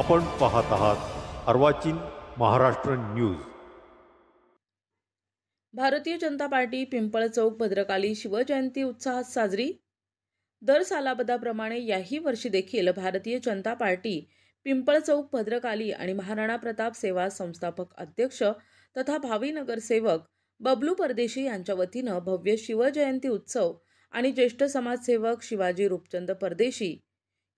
आपण पाहत आहात अर्वाचीन महाराष्ट्र न्यूज। भारतीय जनता पार्टी पिंपळचौक भद्रकाली शिवजयंती उत्साहात साजरी। दर सालाबद्धाप्रमाणे याही वर्षी देखील भारतीय जनता पार्टी पिंपळचौक भद्रकाली आणि महाराणा प्रताप सेवा संस्थापक अध्यक्ष तथा भावी नगरसेवक बबलू परदेशी यांच्या वतीनं भव्य शिवजयंती उत्सव आणि ज्येष्ठ समाजसेवक शिवाजी रूपचंद परदेशी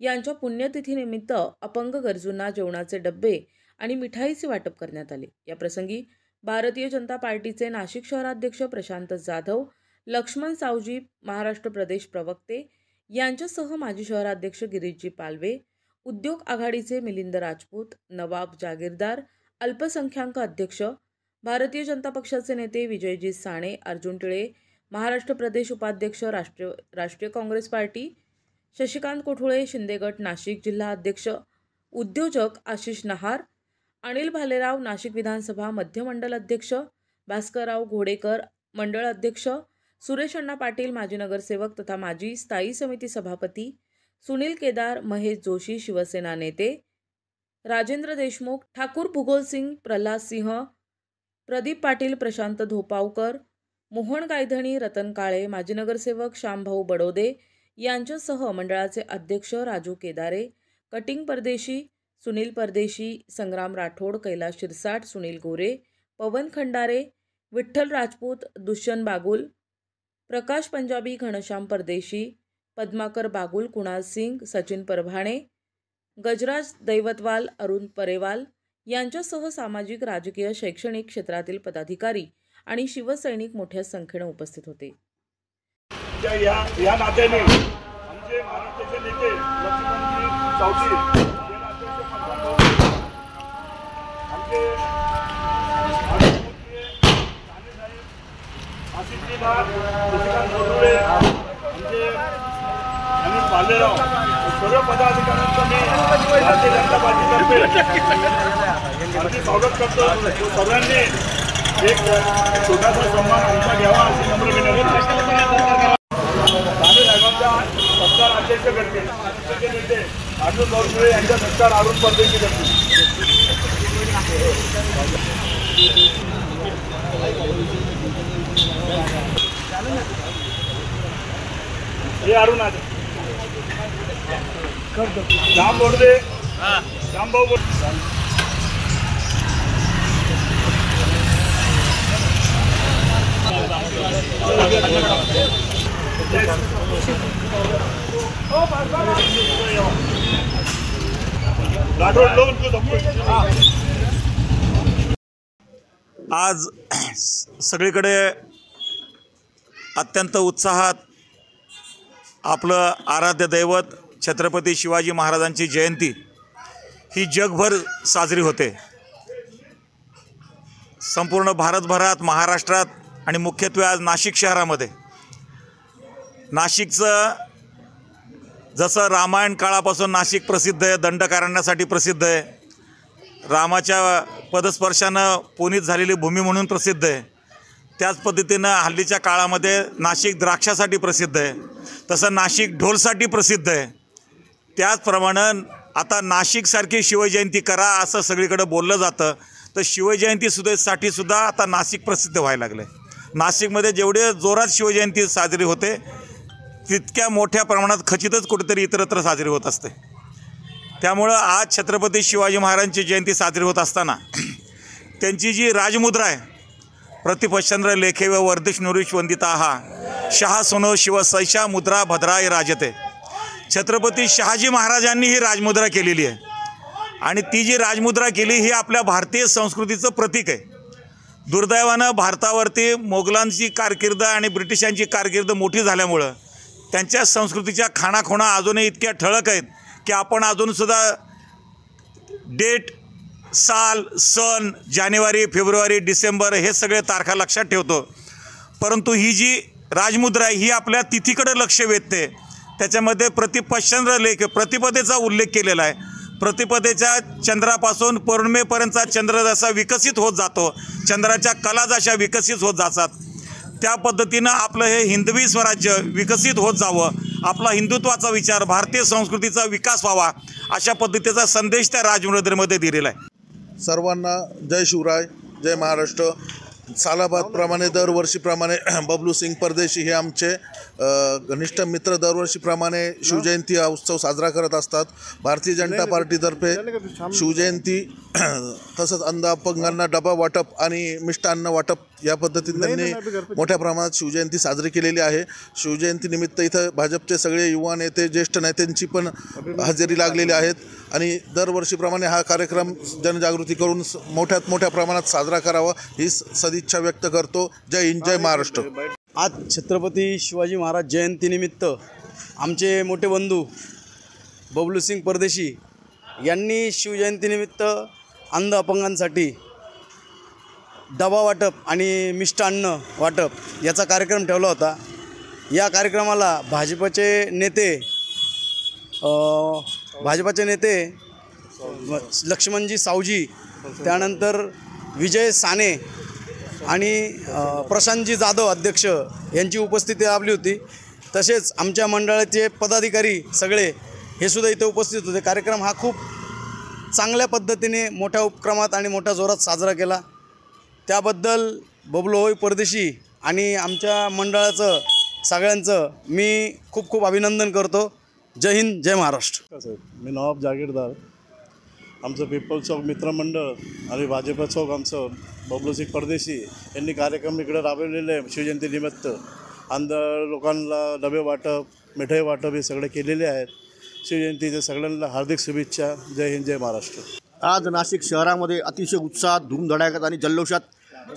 यांच्या पुण्यतिथीनिमित्त अपंग गरजूंना जेवणाचे डब्बे आणि मिठाईचे वाटप करण्यात आले। या प्रसंगी भारतीय जनता पार्टीचे नाशिक शहराध्यक्ष प्रशांत जाधव, लक्ष्मण सावजी महाराष्ट्र प्रदेश प्रवक्ते यांच्यासह माजी शहराध्यक्ष गिरीशजी पालवे, उद्योग आघाडीचे मिलिंद राजपूत, नवाब जागीरदार, अल्पसंख्याक अध्यक्ष, भारतीय जनता पक्षाचे नेते विजयजी साणे, अर्जुन टिळे, महाराष्ट्र प्रदेश उपाध्यक्ष राष्ट्रीय काँग्रेस पार्टी, शशिकांत कोठुळे, शिंदे गट नाशिक जिल्हा अध्यक्ष, उद्योजक आशिष नहार, अनिल भालेराव नाशिक विधानसभा मध्य मंडल अध्यक्ष, भास्करराव घोडेकर मंडळ अध्यक्ष, सुरेश अण्णा पाटील माजी नगरसेवक तथा माजी स्थायी समिती सभापती, सुनील केदार, महेश जोशी शिवसेना नेते, राजेंद्र देशमुख, ठाकूर भूगोल सिंग, प्रल्हाद सिंह, प्रदीप पाटील, प्रशांत धोपावकर, मोहन गायधणी, रतन काळे, माजी नगरसेवक श्यामभाऊ बडोदे यांच्यासह मंडळाचे अध्यक्ष राजू केदारे, कटिंग परदेशी, सुनील परदेशी, संग्राम राठोड, कैलास शिरसाट, सुनील गोरे, पवन खंडारे, विठ्ठल राजपूत, दुष्यंत बागुल, प्रकाश पंजाबी, घनश्याम परदेशी, पद्माकर बागुल, कुणाल सिंग, सचिन परभाणे, गजराज दैवतवाल, अरुण परेवाल यांच्यासह सामाजिक, राजकीय, शैक्षणिक क्षेत्रातील पदाधिकारी आणि शिवसैनिक मोठ्या संख्येने उपस्थित होते। या नात्याने आमचे महाराष्ट्राचे नेते लक्ष्मणजी सावजी, आमचे शशिकांत कोठुळे, आमचे अनिल भालेराव, सर्व पदाधिकाऱ्यांचं मी भारतीय जनता पार्टीतर्फे हार्दिक स्वागत करतो। सर्वांनी एक छोटासा सन्मान आमचा घ्यावा अशी नम्र विनंती। सत्कार अध्यक्ष करतील नेते अर्जुन भाऊ यांचा सत्कार अरुण परदेशी करतील। हे अरुण आज श्याम बोर्डे, श्याम भाऊ आज सगळीकडे अत्यंत उत्साहात आपलं आराध्य दैवत छत्रपती शिवाजी महाराजांची जयंती ही जगभर साजरी होते। संपूर्ण भारतभरात, महाराष्ट्रात आणि मुख्यत्वे आज नाशिक शहरामध्ये, नाशिकचं जसं रामायण काळापासून नाशिक प्रसिद्ध आहे, दंडकारण्यासाठी प्रसिद्ध आहे, रामाच्या पदस्पर्शानं पुनीत झालेली भूमी म्हणून प्रसिद्ध आहे, त्याच पद्धतीनं हल्लीच्या काळामध्ये नाशिक द्राक्षासाठी प्रसिद्ध आहे, तसं नाशिक ढोलसाठी प्रसिद्ध आहे। त्याचप्रमाणे आता नाशिकसारखी शिवजयंती करा असं सगळीकडे बोललं जातं, तर शिवजयंतीसाठी सुद्धा आता नाशिक प्रसिद्ध व्हायला लागलं आहे। नाशिकमध्ये जेवढे जोरात शिवजयंती साजरी होते तितक्या मोठ्या प्रमाणात खचितच कुठेतरी इतरत्र साजरी होत असते। त्यामुळं आज छत्रपती शिवाजी महाराजांची जयंती साजरी होत असताना त्यांची जी राजमुद्रा आहे, प्रतिपश्चंद्र लेखे व वर्धिष नुरीश वंदिता शहा सुनो शिव सैषा मुद्रा भद्राय राजते। छत्रपती शहाजी महाराजांनी ही राजमुद्रा केलेली आहे आणि ती जी राजमुद्रा केली ही आपल्या भारतीय संस्कृतीचं प्रतीक आहे। दुर्दैवानं भारतावरती मोगलांची कारकीर्द आणि ब्रिटिशांची कारकीर्द मोठी झाल्यामुळं त्यांच्या संस्कृतीच्या खाणाखोणा अजूनही इतक्या ठळक आहेत की आपण अजूनसुद्धा डेट, साल, सण, जानेवारी, फेब्रुवारी, डिसेंबर हे सगळे तारखा लक्षात ठेवतो, परंतु ही जी राजमुद्रा आहे ही आपल्या तिथीकडे लक्ष वेधते। त्याच्यामध्ये प्रतिपश्चंद्र लेख प्रतिपदेचा उल्लेख केलेला आहे। प्रतिपदेच्या चंद्रापासून पौर्णिमेपर्यंतचा चंद्र जसा विकसित होत जातो, चंद्राच्या कला जशा विकसित होत जातात, त्या पद्धतीनं आपलं हे हिंदवी स्वराज्य विकसित होत जावं, आपला हिंदुत्वाचा विचार, भारतीय संस्कृतीचा विकास व्हावा अशा पद्धतीचा संदेश त्या राजमुद्रेमध्ये दिलेला आहे. सर्वांना जय शिवराय, जय महाराष्ट्र. सालाबादप्रमाणे दरवर्षीप्रमाणे बबलू सिंग परदेशी हे आमचे घनिष्ठ मित्र दरवर्षीप्रमाणे शिवजयंती हा उत्सव साजरा करत असतात. भारतीय जनता पार्टीतर्फे शिवजयंती तसंच अंध अपंगांना डबा वाटप आणि मिष्टान्न वाटप या पद्धतीने त्यांनी मोठ्या प्रमाणात शिवजयंती साजरी केलेली आहे. शिवजयंतीनिमित्त इथं भाजपचे सगळे युवा नेते, ज्येष्ठ नेत्यांची पण हजेरी लागलेली आहेत आणि दरवर्षीप्रमाणे हा कार्यक्रम जनजागृती करून मोठ्या प्रमाणात साजरा करावा ही सदिच्छा व्यक्त करतो. जय हिंद, जय महाराष्ट्र. आज छत्रपती शिवाजी महाराज जयंतीनिमित्त आमचे मोठे बंधू बबलू सिंग परदेशी यांनी शिवजयंतीनिमित्त अंध अपंगांसाठी डबा वाटप आणि मिष्टान्न वाटप याचा कार्यक्रम ठेवला होता. या कार्यक्रमाला भाजपचे नेते लक्ष्मणजी सावजी, त्यानंतर विजय साने आणि प्रशांतजी जाधव अध्यक्ष यांची उपस्थिती लाभली होती. तसेच आमच्या मंडळाचे पदाधिकारी सगळे हे सुद्धा इथे उपस्थित होते. कार्यक्रम हा खूप चांगल्या पद्धतीने मोठ्या उपक्रमात आणि मोठ्या जोरात साजरा केला. त्याबद्दल बबलू होय परदेशी आणि आमच्या मंडळाचं सगळ्यांचं मी खूप अभिनंदन करतो. जय हिंद, जय महाराष्ट्र. मी नवाब जागीरदार. आमचं पिंपळ चौक मित्रमंडळ आणि भाजप चौक आमचं बबलू सिंग परदेशी यांनी कार्यक्रम इकडे राबवलेले आहे. शिवजयंतीनिमित्त अंध लोकांना डबे वाटप, मिठाई वाटप हे सगळे केलेले आहेत. शिवजयंतीच्या सगळ्यांना हार्दिक शुभेच्छा. जय हिंद, जय महाराष्ट्र. आज नाशिक शहरामध्ये अतिशय उत्साहात, धूमधडाक्यात आणि जल्लोषात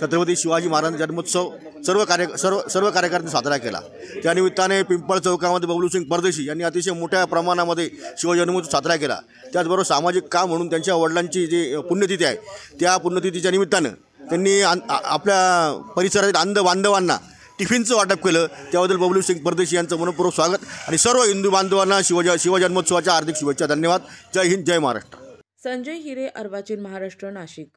छत्रपती शिवाजी महाराजांचा जन्मोत्सव सर्व कार्यकर्त्यांनी साजरा केला. त्यानिमित्ताने पिंपळ चौकामध्ये बबलू सिंग परदेशी यांनी अतिशय मोठ्या प्रमाणामध्ये शिवजन्मोत्सव साजरा केला. त्याचबरोबर सामाजिक काम म्हणून त्यांच्या वडिलांची जी पुण्यतिथी आहे त्या पुण्यतिथीच्या निमित्तानं त्यांनी आपल्या परिसरातील अंध बांधवांना टिफिनचं वाटप केलं. त्याबद्दल बबलू सिंग परदेशी यांचं मनपूर्वक स्वागत आणि सर्व हिंदू बांधवांना शिवजन्मोत्सवाच्या हार्दिक शुभेच्छा. धन्यवाद. जय हिंद, जय महाराष्ट्र. संजय हिरे, अर्वाचीन महाराष्ट्र, नाशिक.